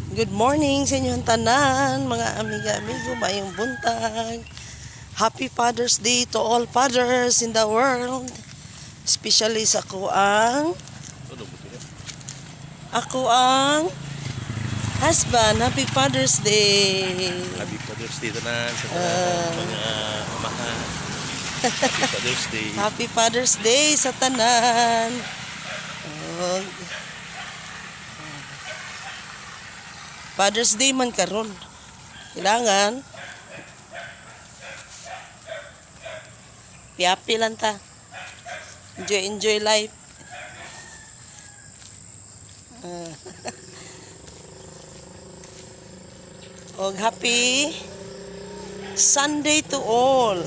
Good morning sa inyong tanan, mga amiga-amigo, mayong buntag. Happy Father's Day to all fathers in the world. Especially sa ako ang husband. Happy Father's Day. Happy Father's Day tanan sa tanan mga amahan. Happy Father's Day. Happy Father's Day sa tanan. Oh, Father's Day man karon. Kailangan happy lang ta. Enjoy life. Og happy Sunday to all.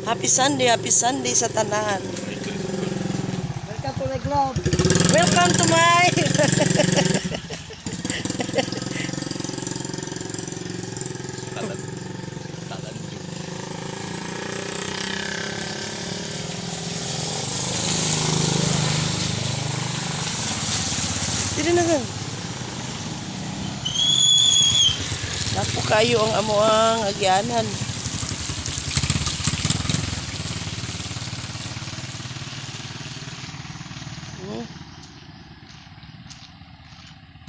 Happy Sunday sa tanan. Welcome to my club. Welcome to my Talan. Talan. Dili na gan. Napo kayo ang amoang agyanan.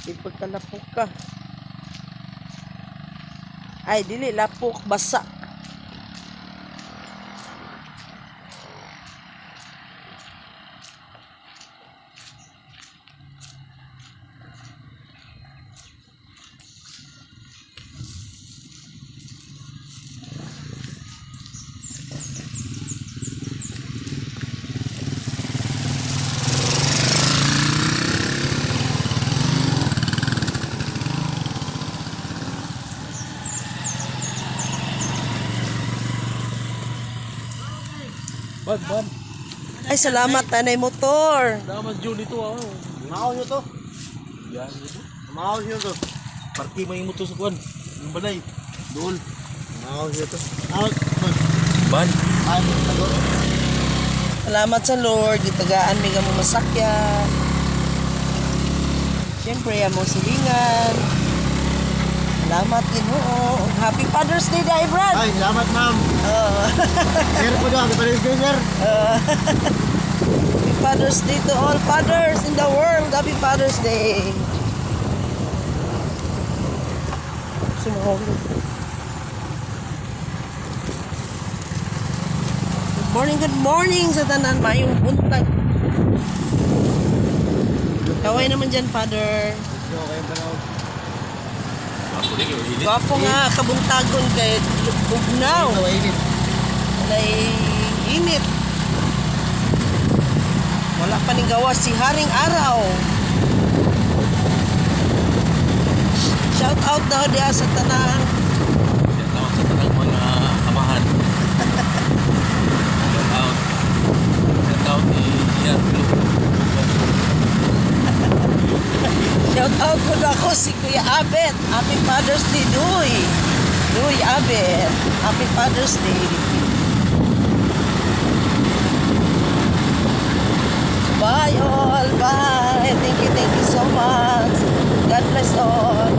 Ipag ka lapok ka. Ay, dili lapok, basa. Ban. Ay, salamat tanay motor. Damas June ito ah. Mahal nyo to. Yan ito. Mahal nyo to. Party may muto sa kuan. Yung balay. Doon. Mahal nyo to. Out. Ban. Ay, tago. Salamat sa Lord, gitagaan mi mo masakyan. Siyempre, amo silingan. Salamat Ginoo. Happy Father's Day, Day Brad. Ay, salamat ma'am. Sir po doon. Happy Father's Day, sir. Happy Father's Day to all fathers in the world. Happy Father's Day. Sumahulog. Good morning sa tanan. Mayong buntag. Kaway naman dyan, Father. Ito, kayong panahon. Ako din yung init. Gwapo nga kabuntagon kay Bugnaw. Ito, init. Walay init. Wala pa ning gawas si Haring Araw. Shout out daw diya sa tanang. Yan tawag sa tanang mga amahan. Shout out. Shout out ni Ian Pilok. Shout out po na ako si Kuya Abet. Happy Father's Day, Duy. Duy Abet. Happy Father's Day. Bye all. Bye. Thank you so much. God bless all.